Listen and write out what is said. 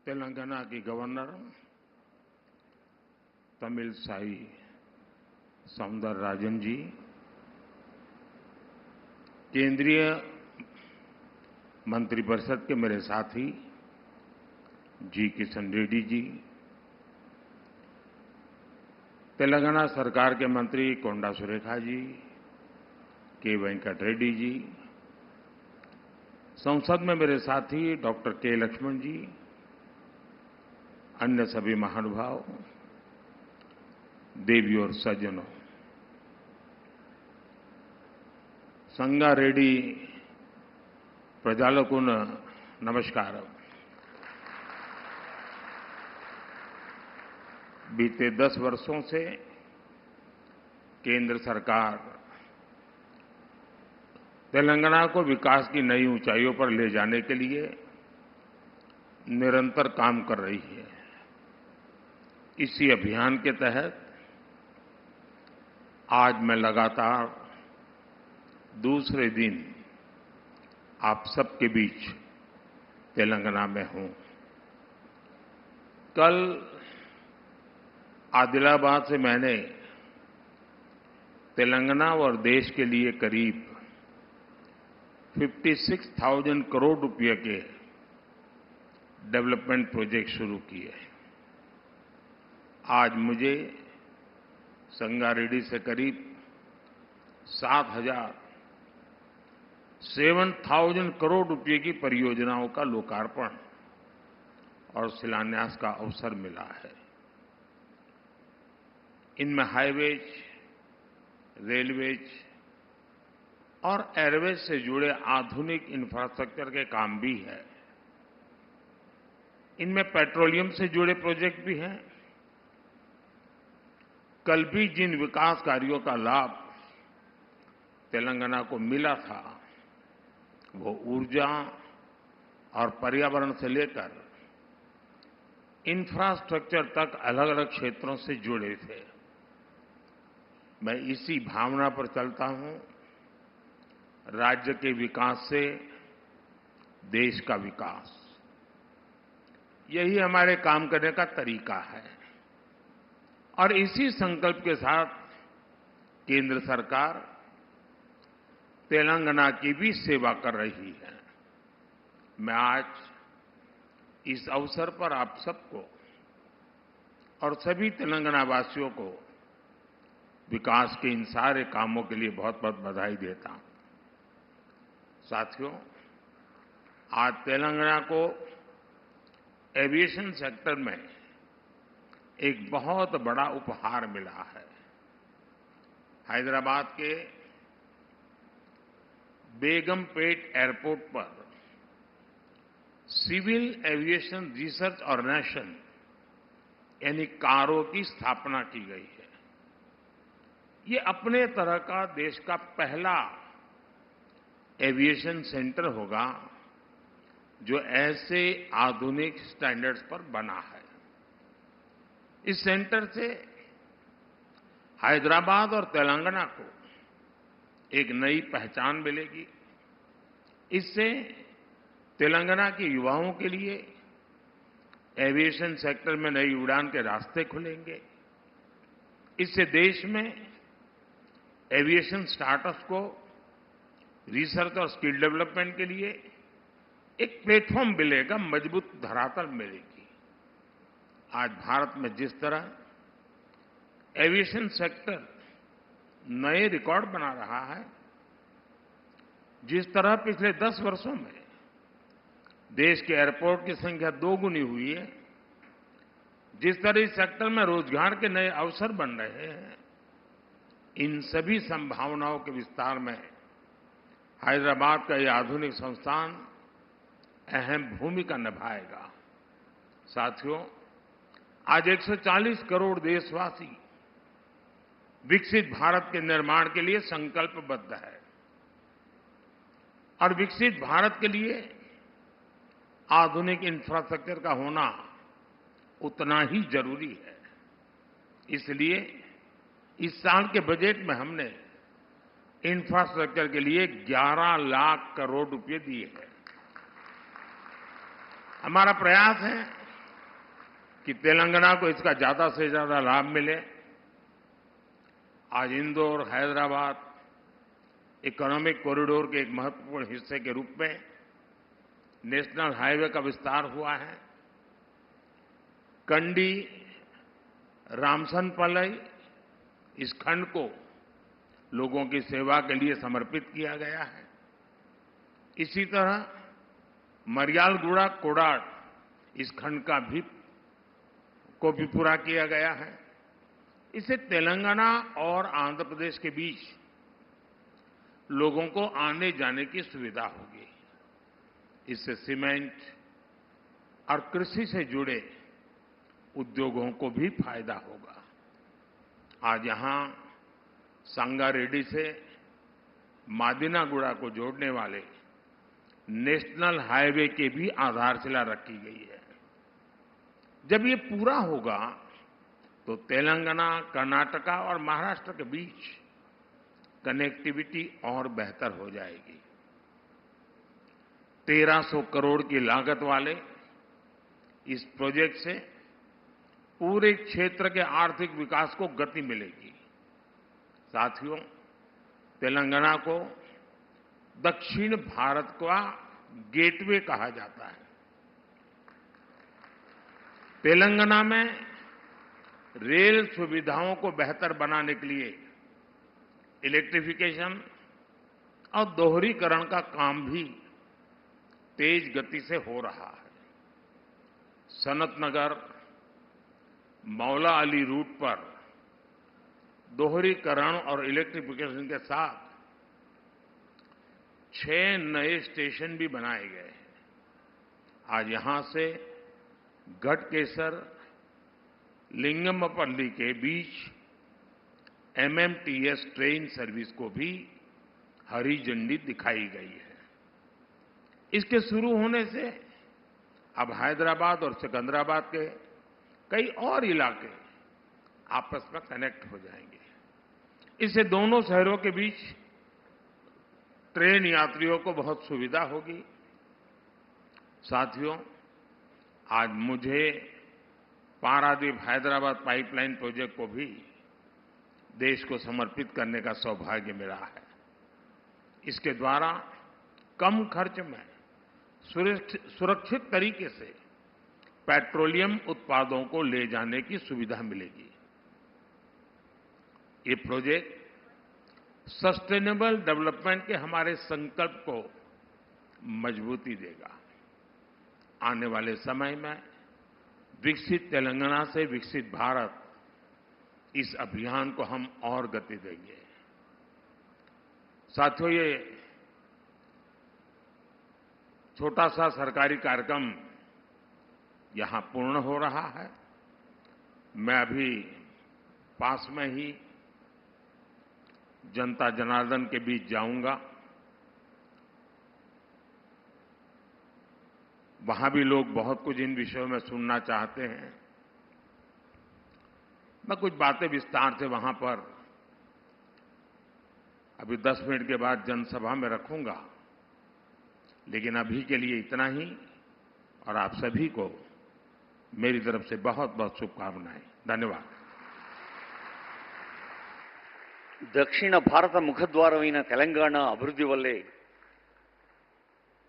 तेलंगाना की गवर्नर तमिलसाई सौंदरराजन जी, केंद्रीय मंत्रिपरिषद के मेरे साथी जी किशन रेड्डी जी, तेलंगाना सरकार के मंत्री कोंडा सुरेखा जी, के वेंकट रेड्डी जी, संसद में मेरे साथी डॉक्टर के लक्ष्मण जी, अन्य सभी महानुभाव, देवी और सज्जनों, संगारेड्डी प्रजालकु नमस्कार। बीते 10 वर्षों से केंद्र सरकार तेलंगाना को विकास की नई ऊंचाइयों पर ले जाने के लिए निरंतर काम कर रही है। इसी अभियान के तहत आज मैं लगातार दूसरे दिन आप सबके बीच तेलंगाना में हूं। कल आदिलाबाद से मैंने तेलंगाना और देश के लिए करीब 56,000 करोड़ रुपए के डेवलपमेंट प्रोजेक्ट शुरू किए। आज मुझे संगारेड्डी से करीब 7,000 करोड़ रुपए की परियोजनाओं का लोकार्पण और शिलान्यास का अवसर मिला है। इनमें हाईवेज, रेलवेज और एयरवेज से जुड़े आधुनिक इंफ्रास्ट्रक्चर के काम भी है। इनमें पेट्रोलियम से जुड़े प्रोजेक्ट भी हैं। कल भी जिन विकास कार्यों का लाभ तेलंगाना को मिला था, वो ऊर्जा और पर्यावरण से लेकर इंफ्रास्ट्रक्चर तक अलग अलग क्षेत्रों से जुड़े थे। मैं इसी भावना पर चलता हूं। राज्य के विकास से देश का विकास, यही हमारे काम करने का तरीका है। और इसी संकल्प के साथ केंद्र सरकार तेलंगाना की भी सेवा कर रही है। मैं आज इस अवसर पर आप सबको और सभी तेलंगाना वासियों को विकास के इन सारे कामों के लिए बहुत बहुत बधाई देता हूं। साथियों, आज तेलंगाना को एविएशन सेक्टर में एक बहुत बड़ा उपहार मिला है। हैदराबाद के बेगमपेट एयरपोर्ट पर सिविल एविएशन रिसर्च ऑर्गेनाइजेशन यानी कारो की स्थापना की गई है। ये अपने तरह का देश का पहला एविएशन सेंटर होगा जो ऐसे आधुनिक स्टैंडर्ड्स पर बना है। इस सेंटर से हैदराबाद और तेलंगाना को एक नई पहचान मिलेगी। इससे तेलंगाना के युवाओं के लिए एविएशन सेक्टर में नई उड़ान के रास्ते खुलेंगे। इससे देश में एविएशन स्टार्टअप्स को रिसर्च और स्किल डेवलपमेंट के लिए एक प्लेटफॉर्म मिलेगा, मजबूत धरातल मिलेगी। आज भारत में जिस तरह एविएशन सेक्टर नए रिकॉर्ड बना रहा है, जिस तरह पिछले 10 वर्षों में देश के एयरपोर्ट की संख्या 2 गुनी हुई है, जिस तरह इस सेक्टर में रोजगार के नए अवसर बन रहे हैं, इन सभी संभावनाओं के विस्तार में हैदराबाद का यह आधुनिक संस्थान अहम भूमिका निभाएगा। साथियों, आज 140 करोड़ देशवासी विकसित भारत के निर्माण के लिए संकल्पबद्ध है और विकसित भारत के लिए आधुनिक इंफ्रास्ट्रक्चर का होना उतना ही जरूरी है। इसलिए इस साल के बजट में हमने इंफ्रास्ट्रक्चर के लिए 11 लाख करोड़ रुपए दिए हैं। हमारा प्रयास है कि तेलंगाना को इसका ज्यादा से ज्यादा लाभ मिले। आज इंदौर, हैदराबाद इकोनॉमिक कॉरिडोर के एक महत्वपूर्ण हिस्से के रूप में नेशनल हाईवे का विस्तार हुआ है। कंडी रामसनपल्ली इस खंड को लोगों की सेवा के लिए समर्पित किया गया है। इसी तरह मरियालगुड़ा कोडाड इस खंड को भी पूरा किया गया है। इससे तेलंगाना और आंध्र प्रदेश के बीच लोगों को आने जाने की सुविधा होगी। इससे सीमेंट और कृषि से जुड़े उद्योगों को भी फायदा होगा। आज यहां संगारेड्डी से मादिनागुड़ा को जोड़ने वाले नेशनल हाईवे की भी आधारशिला रखी गई है। जब ये पूरा होगा तो तेलंगाना, कर्नाटका और महाराष्ट्र के बीच कनेक्टिविटी और बेहतर हो जाएगी। 1300 करोड़ की लागत वाले इस प्रोजेक्ट से पूरे क्षेत्र के आर्थिक विकास को गति मिलेगी। साथियों, तेलंगाना को दक्षिण भारत का गेटवे कहा जाता है। तेलंगाना में रेल सुविधाओं को बेहतर बनाने के लिए इलेक्ट्रिफिकेशन और दोहरीकरण का काम भी तेज गति से हो रहा है। सनतनगर मौला अली रूट पर दोहरीकरण और इलेक्ट्रिफिकेशन के साथ 6 नए स्टेशन भी बनाए गए हैं। आज यहां से गढ़केसर लिंगमपल्ली के बीच एमएमटीएस ट्रेन सर्विस को भी हरी झंडी दिखाई गई है। इसके शुरू होने से अब हैदराबाद और सिकंदराबाद के कई और इलाके आपस में कनेक्ट हो जाएंगे। इससे दोनों शहरों के बीच ट्रेन यात्रियों को बहुत सुविधा होगी। साथियों, आज मुझे पारादीप हैदराबाद पाइपलाइन प्रोजेक्ट को भी देश को समर्पित करने का सौभाग्य मिला है। इसके द्वारा कम खर्च में सुरक्षित तरीके से पेट्रोलियम उत्पादों को ले जाने की सुविधा मिलेगी। ये प्रोजेक्ट सस्टेनेबल डेवलपमेंट के हमारे संकल्प को मजबूती देगा। आने वाले समय में विकसित तेलंगाना से विकसित भारत, इस अभियान को हम और गति देंगे। साथियों, ये छोटा सा सरकारी कार्यक्रम यहां पूर्ण हो रहा है। मैं अभी पास में ही जनता जनार्दन के बीच जाऊंगा। वहां भी लोग बहुत कुछ इन विषयों में सुनना चाहते हैं। मैं कुछ बातें विस्तार से वहां पर अभी 10 मिनट के बाद जनसभा में रखूंगा, लेकिन अभी के लिए इतना ही। और आप सभी को मेरी तरफ से बहुत बहुत शुभकामनाएं। धन्यवाद। दक्षिण भारत मुखद्वारమైన తెలంగాణ అభివృద్ధి వల్లే